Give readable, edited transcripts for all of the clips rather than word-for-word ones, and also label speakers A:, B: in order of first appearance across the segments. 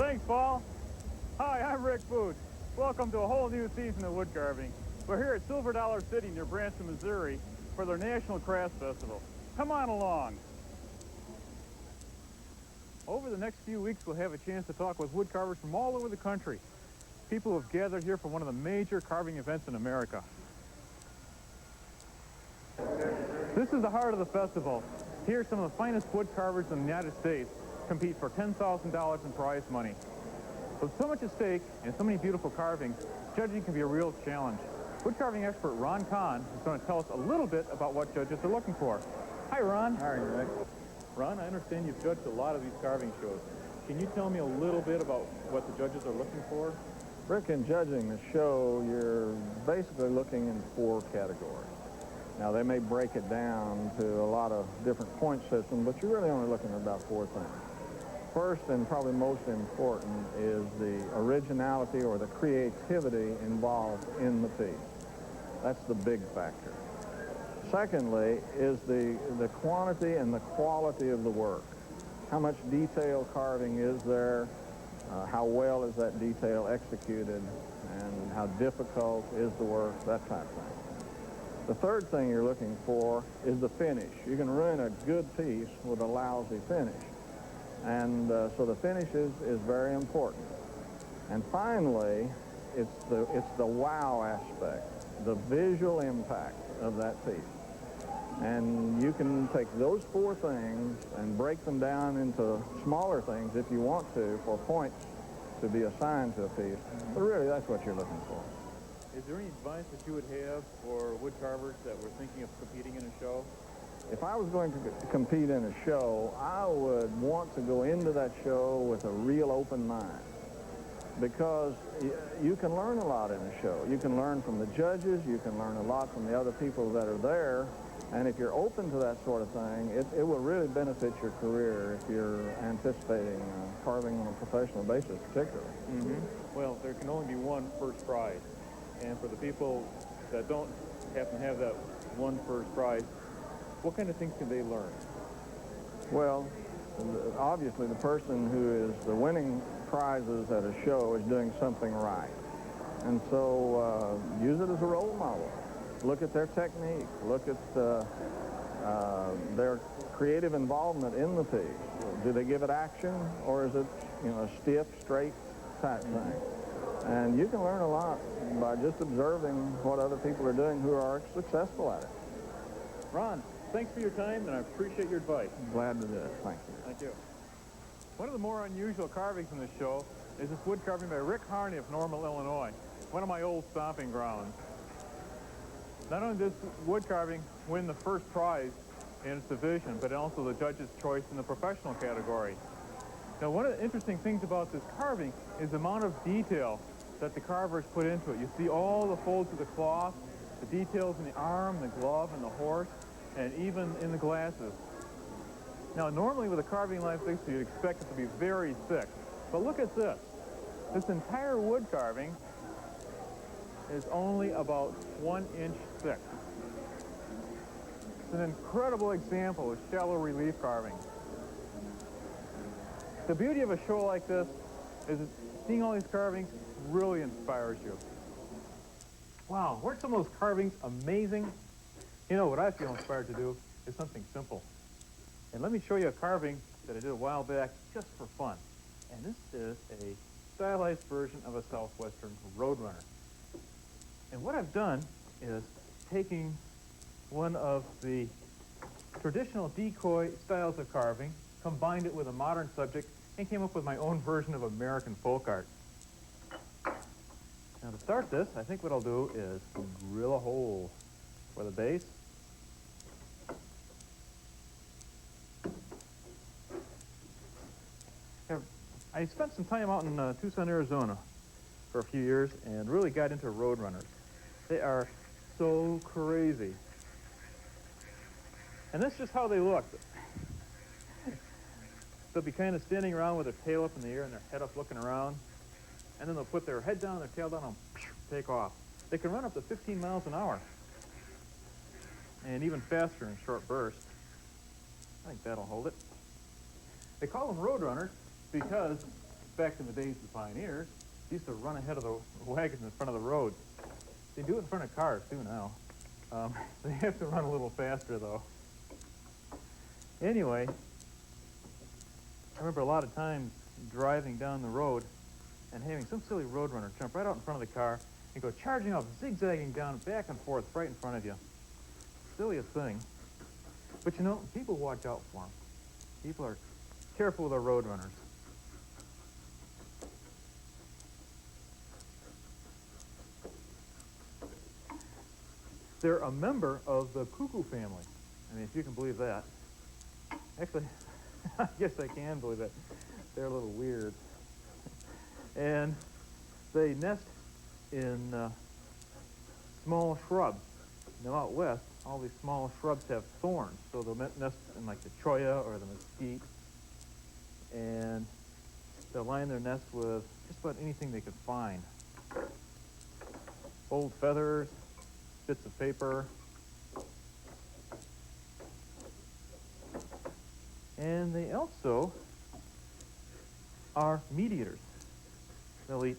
A: Thanks, Paul. Hi, I'm Rick Booth. Welcome to a whole new season of wood carving. We're here at Silver Dollar City near Branson, Missouri for their National Crafts Festival. Come on along. Over the next few weeks, we'll have a chance to talk with wood carvers from all over the country. People who have gathered here for one of the major carving events in America. This is the heart of the festival. Here, some of the finest wood carvers in the United States compete for $10,000 in prize money. With so much at stake and so many beautiful carvings, judging can be a real challenge. Wood carving expert Ron Kahn is going to tell us a little bit about what judges are looking for. Hi, Ron.
B: Hi, Rick.
A: Ron, I understand you've judged a lot of these carving shows. Can you tell me a little bit about what the judges are looking for?
B: Rick, in judging the show, you're basically looking in 4 categories. Now, they may break it down to a lot of different point systems, but you're really only looking at about 4 things. First, and probably most important, is the originality or the creativity involved in the piece. That's the big factor. Secondly, is the quantity and the quality of the work. How much detail carving is there? How well is that detail executed? And how difficult is the work? That type of thing. The third thing you're looking for is the finish. You can ruin a good piece with a lousy finish. And so the finish is very important. And finally, it's the wow aspect, the visual impact of that piece. And you can take those 4 things and break them down into smaller things if you want to, for points to be assigned to a piece. But really, that's what you're looking for.
A: Is there any advice that you would have for wood carvers that were thinking of competing in a show?
B: If I was going to compete in a show, I would want to go into that show with a real open mind, because you can learn a lot in a show. You can learn from the judges, you can learn a lot from the other people that are there, and if you're open to that sort of thing, it will really benefit your career if you're anticipating carving on a professional basis particularly.
A: Well, there can only be one first prize, and for the people that don't happen to have that one first prize, what kind of things can they learn?
B: Well, obviously the person who is the winning prizes at a show is doing something right. And so use it as a role model. Look at their technique. Look at their creative involvement in the piece. Do they give it action, or is it, a stiff, straight type thing? And you can learn a lot by just observing what other people are doing who are successful at it.
A: Ron, thanks for your time, and I appreciate your advice.
B: Glad to do it. Thank you.
A: Thank you. One of the more unusual carvings in the show is this wood carving by Rick Harney of Normal, Illinois, one of my old stomping grounds. Not only did this wood carving win the first prize in its division, but also the judge's choice in the professional category. Now, one of the interesting things about this carving is the amount of detail that the carvers put into it. You see all the folds of the cloth, the details in the arm, the glove, and the horse, and even in the glasses. Now, normally with a carving like this, you'd expect it to be very thick. But look at this. This entire wood carving is only about 1 inch thick. It's an incredible example of shallow relief carving. The beauty of a show like this is that seeing all these carvings really inspires you. Wow, weren't some of those carvings amazing? You know, what I feel inspired to do is something simple. And let me show you a carving that I did a while back just for fun. And this is a stylized version of a Southwestern Roadrunner. And what I've done is taking one of the traditional decoy styles of carving, combined it with a modern subject, and came up with my own version of American folk art. Now to start this, I think what I'll do is drill a hole for the base. I spent some time out in Tucson, Arizona for a few years and really got into Roadrunners. They are so crazy. And that's just how they look. They'll be kind of standing around with their tail up in the air and their head up looking around. And then they'll put their head down, their tail down, and take off. They can run up to 15 miles an hour. And even faster in short bursts. I think that'll hold it. They call them Roadrunners because back in the days of the pioneers, they used to run ahead of the wagons in front of the road. They do it in front of cars, too, now. They have to run a little faster, though. Anyway, I remember a lot of times driving down the road and having some silly Roadrunner jump right out in front of the car and go charging off, zigzagging down, back and forth, right in front of you. Silliest thing. But you know, people watch out for them. People are careful with their Roadrunners. They're a member of the cuckoo family. I mean, if you can believe that. Actually, I guess I can believe it. They're a little weird. And they nest in small shrubs. Now out west, all these small shrubs have thorns, so they'll nest in like the cholla or the mesquite. And they'll line their nest with just about anything they could find. Old feathers, bits of paper. And they also are meat eaters. They'll eat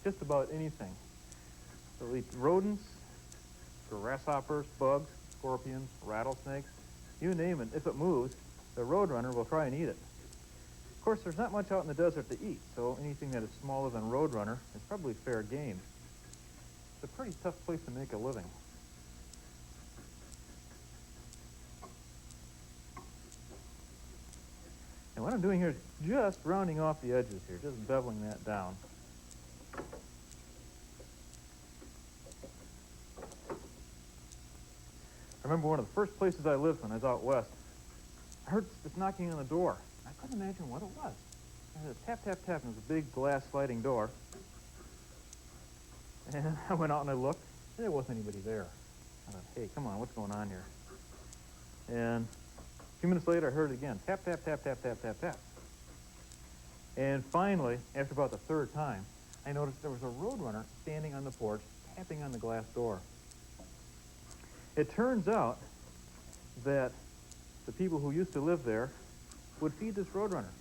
A: just about anything. They'll eat rodents, grasshoppers, bugs, scorpions, rattlesnakes, you name it. If it moves, the Roadrunner will try and eat it. Of course, there's not much out in the desert to eat, so anything that is smaller than Roadrunner is probably fair game. It's a pretty tough place to make a living. And what I'm doing here is just rounding off the edges here, just beveling that down. I remember one of the first places I lived when I was out west. I heard this knocking on the door. I couldn't imagine what it was. I heard a tap, tap, tap, and it was a big glass sliding door. And I went out and I looked, and there wasn't anybody there. I thought, hey, come on, what's going on here? And a few minutes later, I heard it again. Tap, tap, tap, tap, tap, tap, tap. And finally, after about the third time, I noticed there was a Roadrunner standing on the porch, tapping on the glass door. It turns out that the people who used to live there would feed this Roadrunner.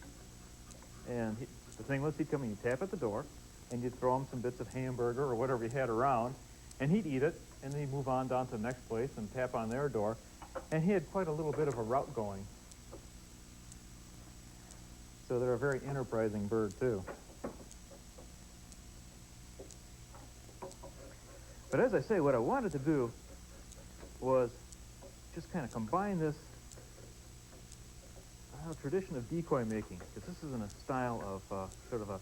A: And the thing was, he'd come and you'd tap at the door, and you'd throw him some bits of hamburger or whatever he had around, and he'd eat it, and then he'd move on down to the next place and tap on their door. And he had quite a little bit of a route going. So they're a very enterprising bird, too. But as I say, what I wanted to do was just kind of combine this tradition of decoy making, because this is in a style of sort of a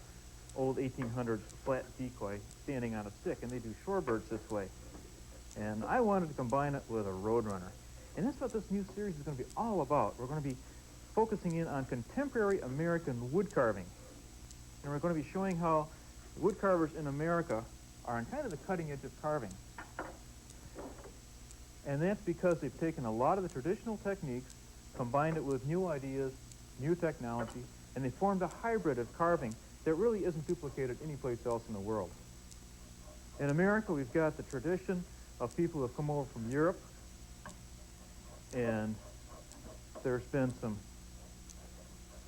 A: old 1800s flat decoy standing on a stick, and they do shorebirds this way. And I wanted to combine it with a Roadrunner. And that's what this new series is going to be all about. We're going to be focusing in on contemporary American wood carving. And we're going to be showing how wood carvers in America are on kind of the cutting edge of carving. And that's because they've taken a lot of the traditional techniques, combined it with new ideas, new technology, and they formed a hybrid of carving that really isn't duplicated anyplace else in the world. In America, we've got the tradition of people who have come over from Europe, and there's been some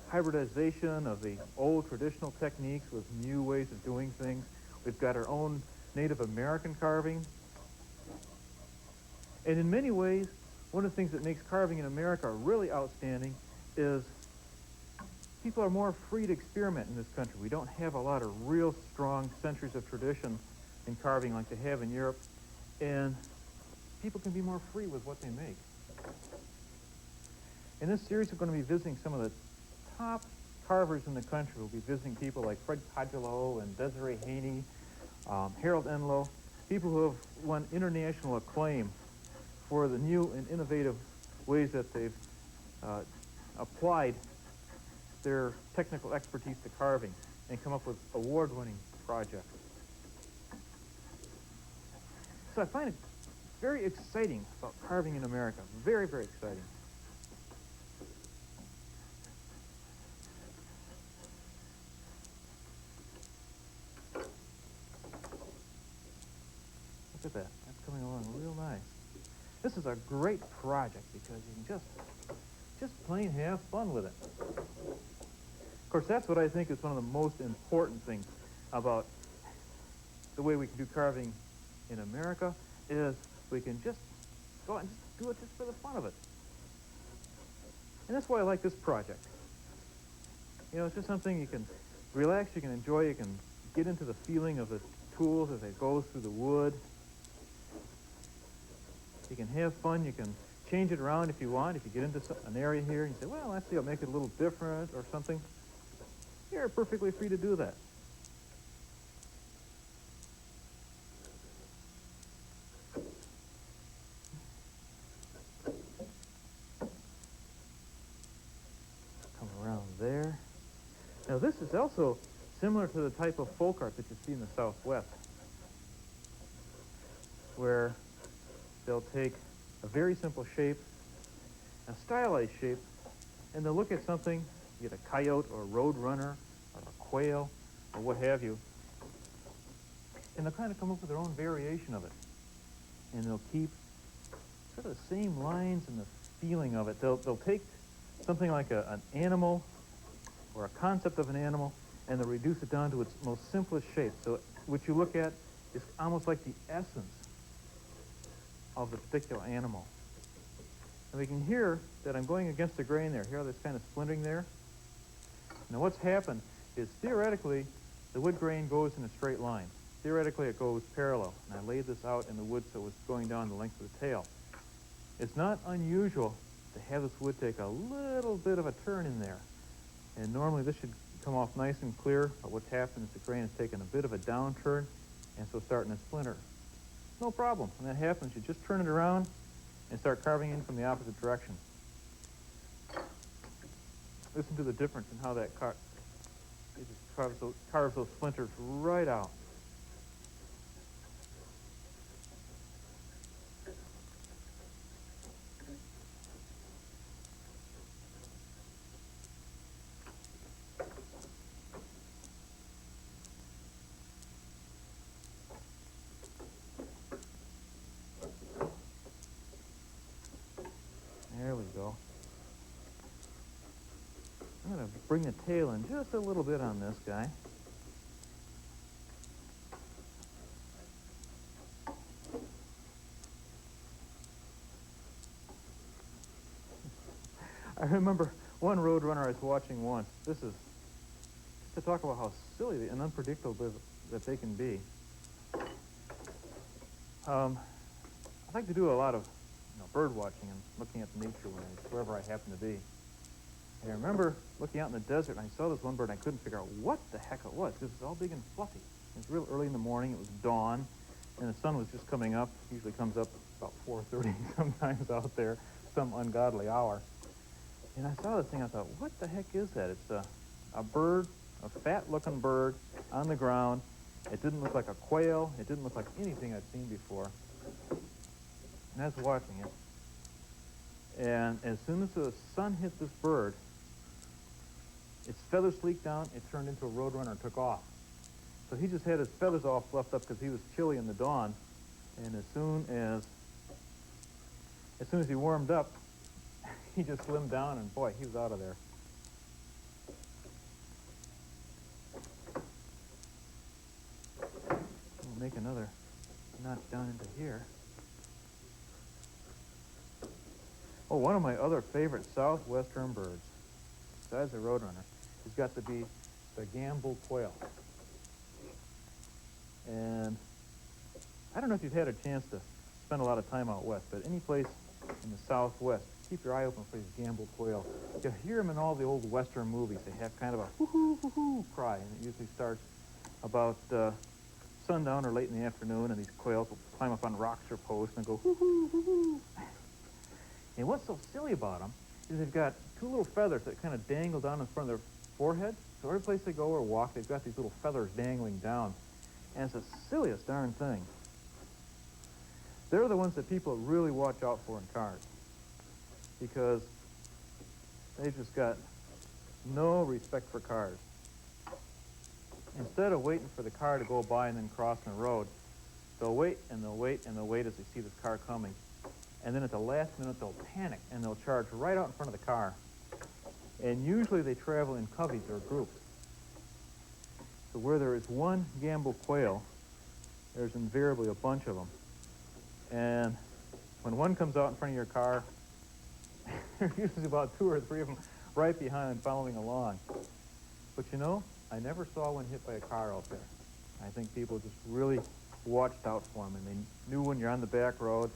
A: hybridization of the old traditional techniques with new ways of doing things. We've got our own Native American carving. And in many ways, one of the things that makes carving in America really outstanding is people are more free to experiment in this country. We don't have a lot of real strong centuries of tradition in carving like they have in Europe, and people can be more free with what they make. In this series, we're going to be visiting some of the top carvers in the country. We'll be visiting people like Fred Codgelow and Desiree Haney, Harold Enlow, people who have won international acclaim for the new and innovative ways that they've applied their technical expertise to carving and come up with award-winning projects. So I find it very exciting about carving in America. Very, very exciting. Look at that. That's coming along real nice. This is a great project because you can just plain have fun with it. Of course, that's what I think is one of the most important things about the way we can do carving in America, is we can just go out and just do it just for the fun of it. And that's why I like this project. You know, it's just something you can relax, you can enjoy, you can get into the feeling of the tools as it goes through the wood. You can have fun, you can change it around if you want. If you get into an area here and you say, well, actually I'll make it a little different or something, you're perfectly free to do that. Come around there. Now this is also similar to the type of folk art that you see in the Southwest, where they'll take a very simple shape, a stylized shape, and they'll look at something, get a coyote or a roadrunner or a quail or what have you, and they'll kind of come up with their own variation of it. And they'll keep sort of the same lines and the feeling of it. They'll take something like an animal or a concept of an animal, and they'll reduce it down to its most simplest shape. So what you look at is almost like the essence of the particular animal. And we can hear that I'm going against the grain there. Hear this kind of splintering there? Now what's happened is theoretically the wood grain goes in a straight line. Theoretically it goes parallel. And I laid this out in the wood so it was going down the length of the tail. It's not unusual to have this wood take a little bit of a turn in there. And normally this should come off nice and clear, but what's happened is the grain has taken a bit of a downturn, and so it's starting to splinter. No problem. When that happens, you just turn it around and start carving in from the opposite direction. Listen to the difference in how that it just carves those splinters right out. There we go. I'm going to bring the tail in just a little bit on this guy. I remember one Roadrunner I was watching once. This is just to talk about how silly and unpredictable that they can be. I like to do a lot of bird watching and looking at the nature wherever I happen to be. And I remember looking out in the desert, and I saw this one bird, and I couldn't figure out what the heck it was, because it was all big and fluffy. It was real early in the morning. It was dawn, and the sun was just coming up. It usually comes up about 4:30 sometimes out there, some ungodly hour. And I saw this thing. I thought, what the heck is that? It's a bird, a fat-looking bird on the ground. It didn't look like a quail. It didn't look like anything I'd seen before. And I was watching it. And as soon as the sun hit this bird, its feathers leaked down, it turned into a Roadrunner and took off. So he just had his feathers all fluffed up because he was chilly in the dawn. And as soon as he warmed up, he just slimmed down, and boy, he was out of there. We'll make another notch down into here. Oh, one of my other favorite Southwestern birds, besides the Roadrunner, has got to be the gamble quail. And I don't know if you've had a chance to spend a lot of time out west, but any place in the Southwest, keep your eye open for these gamble quail. You'll hear them in all the old Western movies. They have kind of a hoo-hoo, hoo-hoo cry, and it usually starts about sundown or late in the afternoon, and these quails will climb up on rocks or posts and go hoo-hoo, hoo-hoo. And what's so silly about them is they've got two little feathers that kind of dangle down in front of their forehead. So every place they go or walk, they've got these little feathers dangling down. And it's the silliest darn thing. They're the ones that people really watch out for in cars, because they've just got no respect for cars. Instead of waiting for the car to go by and then crossing the road, they'll wait and they'll wait and they'll wait as they see this car coming. And then at the last minute, they'll panic, and they'll charge right out in front of the car. And usually they travel in coveys or groups. So where there is one gamble quail, there's invariably a bunch of them. And when one comes out in front of your car, there's usually about 2 or 3 of them right behind following along. But you know, I never saw one hit by a car out there. I think people just really watched out for them, and they knew when you're on the back road,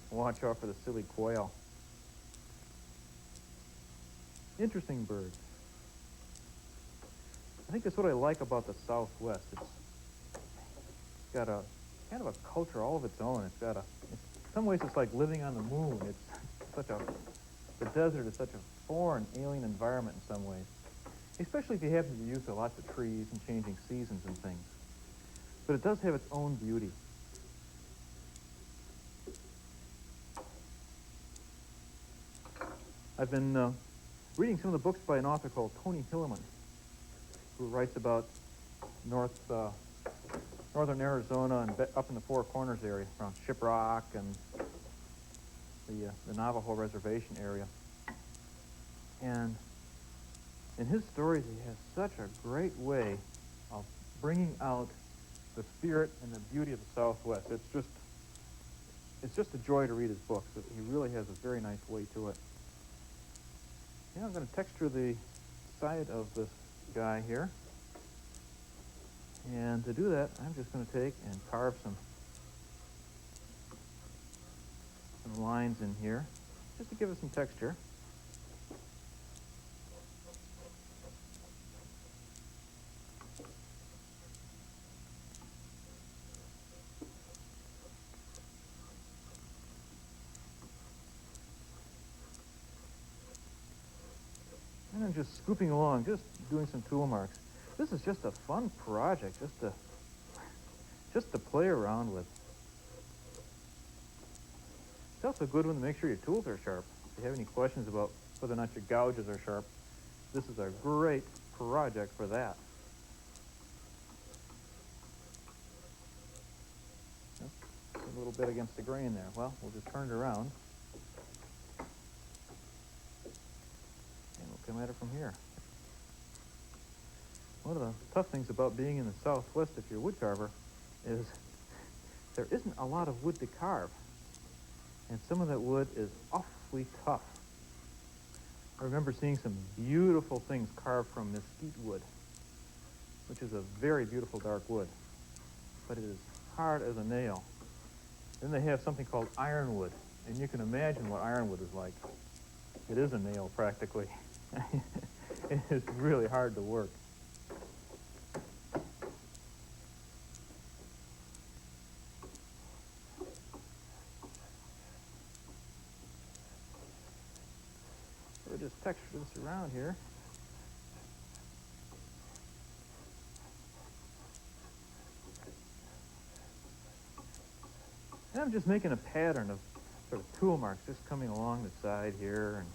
A: watch out for the silly quail. Interesting birds. I think that's what I like about the Southwest. It's got a kind of a culture all of its own. In some ways it's like living on the moon. The desert is such a foreign, alien environment in some ways, especially if you happen to be used to lots of trees and changing seasons and things. But it does have its own beauty. I've been reading some of the books by an author called Tony Hillerman, who writes about northern Arizona and up in the Four Corners area, around Shiprock and the Navajo Reservation area. And in his stories, he has such a great way of bringing out the spirit and the beauty of the Southwest. It's just a joy to read his books. He really has a very nice way to it. Yeah, I'm going to texture the side of this guy here. And to do that, I'm just going to take and carve some lines in here, just to give it some texture. And I'm just scooping along, just doing some tool marks. This is just a fun project, just to play around with. It's also a good one to make sure your tools are sharp. If you have any questions about whether or not your gouges are sharp, this is a great project for that. A little bit against the grain there. Well, we'll just turn it around. And we'll come at it from here. One of the tough things about being in the Southwest, if you're a wood carver, is there isn't a lot of wood to carve. And some of that wood is awfully tough. I remember seeing some beautiful things carved from mesquite wood, which is a very beautiful dark wood, but it is hard as a nail. Then they have something called ironwood, and you can imagine what ironwood is like. It is a nail, practically. It is really hard to work. We'll just texture this around here. And I'm just making a pattern of sort of tool marks just coming along the side here, and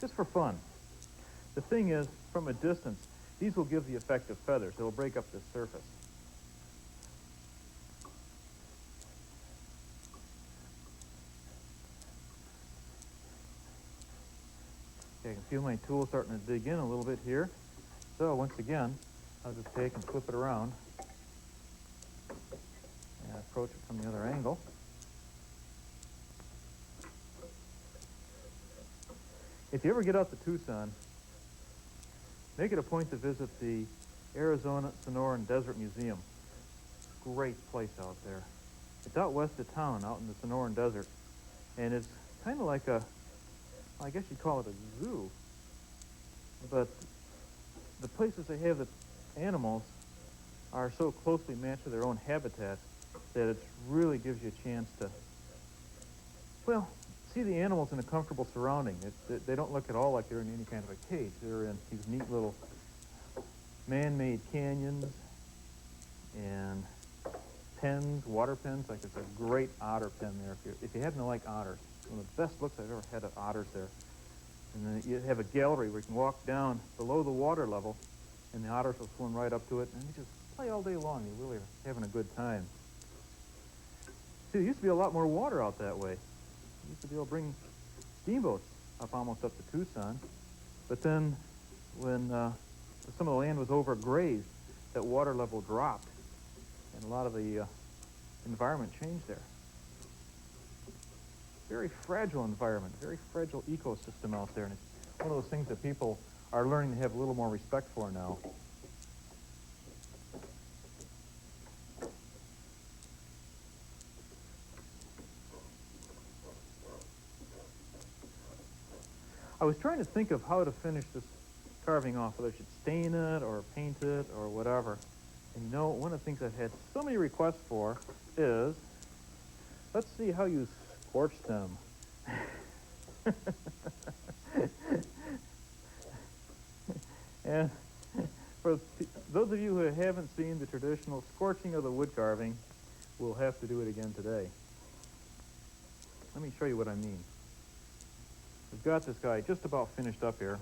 A: just for fun. The thing is, from a distance, these will give the effect of feathers. They will break up the surface. Okay, I can feel my tool starting to dig in a little bit here. So once again, I'll just take and flip it around and approach it from the other angle. If you ever get out to Tucson, make it a point to visit the Arizona Sonoran Desert Museum. Great place out there. It's out west of town, out in the Sonoran Desert, and it's kind of like I guess you'd call it a zoo, but the places they have the animals are so closely matched to their own habitat that it really gives you a chance to, well, see the animals in a comfortable surrounding. They don't look at all like they're in any kind of a cage. They're in these neat little man-made canyons and pens, water pens. Like, there's a great otter pen there. If you happen to like otters, one of the best looks I've ever had at otters there. And then you have a gallery where you can walk down below the water level, and the otters will swim right up to it, and you just play all day long. You really are having a good time. See, there used to be a lot more water out that way. You used to be able to bring steamboats up almost up to Tucson. But then when some of the land was overgrazed, that water level dropped, and a lot of the environment changed there. Very fragile environment, very fragile ecosystem out there, and it's one of those things that people are learning to have a little more respect for now. I was trying to think of how to finish this carving off, whether I should stain it or paint it or whatever. And you know, one of the things I've had so many requests for is, let's see how you scorch them. And for those of you who haven't seen the traditional scorching of the wood carving, we'll have to do it again today. Let me show you what I mean. We've got this guy just about finished up here.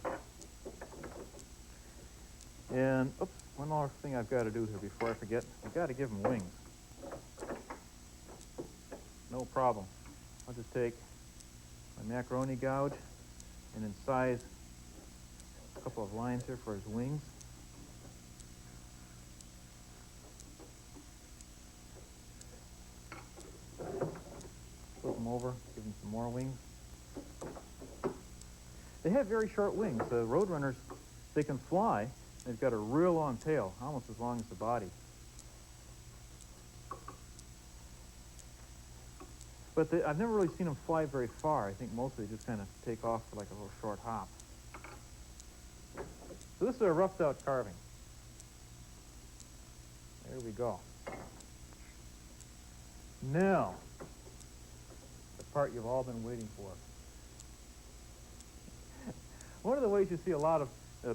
A: And, oops, one more thing I've got to do here before I forget. I've got to give him wings. No problem. I'll just take my macaroni gouge and incise a couple of lines here for his wings. Flip them over, give him some more wings. They have very short wings. The Roadrunners, they can fly. They've got a real long tail, almost as long as the body. But I've never really seen them fly very far. I think mostly they just kind of take off for like a little short hop. So this is a roughed out carving. There we go. Now, the part you've all been waiting for. One of the ways you see a lot of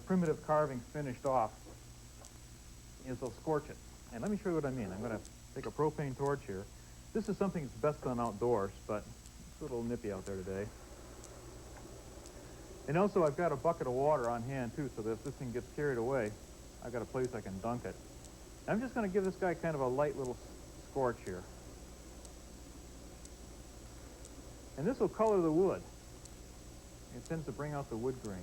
A: primitive carving finished off is they'll scorch it. And let me show you what I mean. I'm going to take a propane torch here. This is something that's best done outdoors, but it's a little nippy out there today. And also I've got a bucket of water on hand too, so that if this thing gets carried away, I've got a place I can dunk it. I'm just going to give this guy kind of a light little scorch here. And this will color the wood. It tends to bring out the wood grain.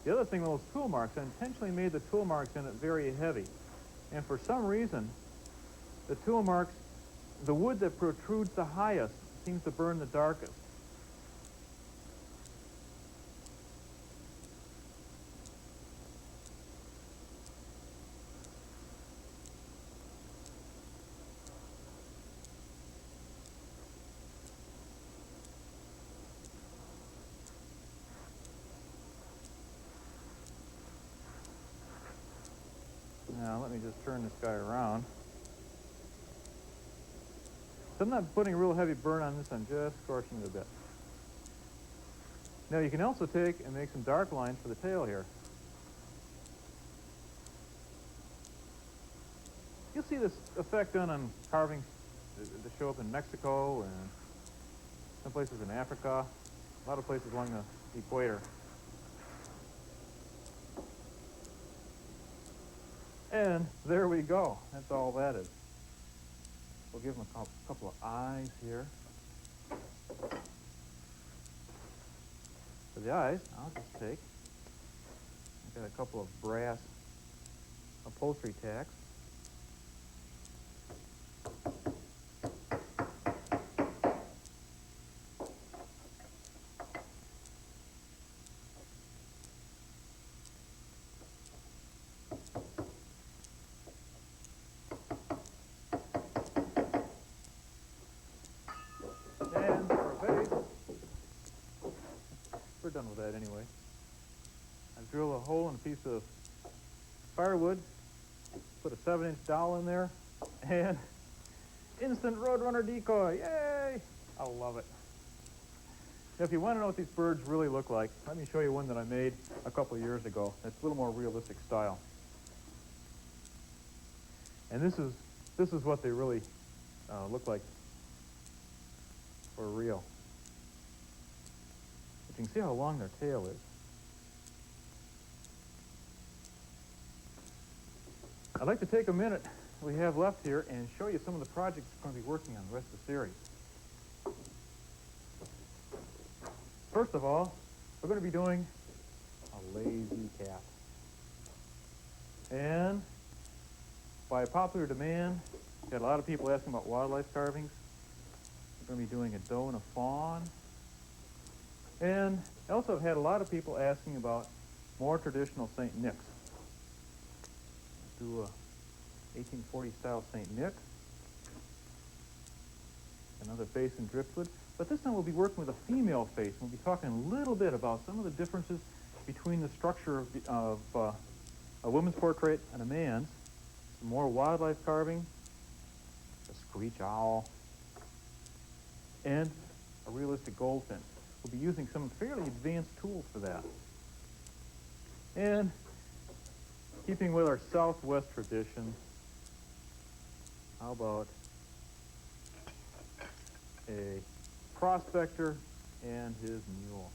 A: The other thing with those tool marks, I intentionally made the tool marks in it very heavy. And for some reason, the tool marks, the wood that protrudes the highest seems to burn the darkest. Now, let me just turn this guy around. So I'm not putting a real heavy burn on this, I'm just scorching it a bit. Now, you can also take and make some dark lines for the tail here. You'll see this effect done on carvings that show up in Mexico and some places in Africa, a lot of places along the equator. And there we go. That's all that is. We'll give him a couple of eyes here. For the eyes, I'll just take, I've got a couple of brass upholstery tacks. And for a base, we're done with that anyway. I drill a hole in a piece of firewood, put a 7-inch dowel in there, and instant Roadrunner decoy. Yay! I love it. Now, if you want to know what these birds really look like, let me show you one that I made a couple of years ago. That's a little more realistic style. And this is what they really look like for real. But you can see how long their tail is. I'd like to take a minute we have left here and show you some of the projects we're going to be working on the rest of the series. First of all, we're going to be doing lazy cat. And by popular demand, we had a lot of people asking about wildlife carvings. We're going to be doing a doe and a fawn. And I also have had a lot of people asking about more traditional St. Nick's. Do a 1840 style St. Nick. Another face in driftwood. But this time we'll be working with a female face. We'll be talking a little bit about some of the differences between the structure of a woman's portrait and a man's. Some more wildlife carving, a screech owl, and a realistic goldfinch. We'll be using some fairly advanced tools for that. And keeping with our Southwest tradition, how about a prospector and his mule?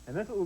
A: And that's what we'll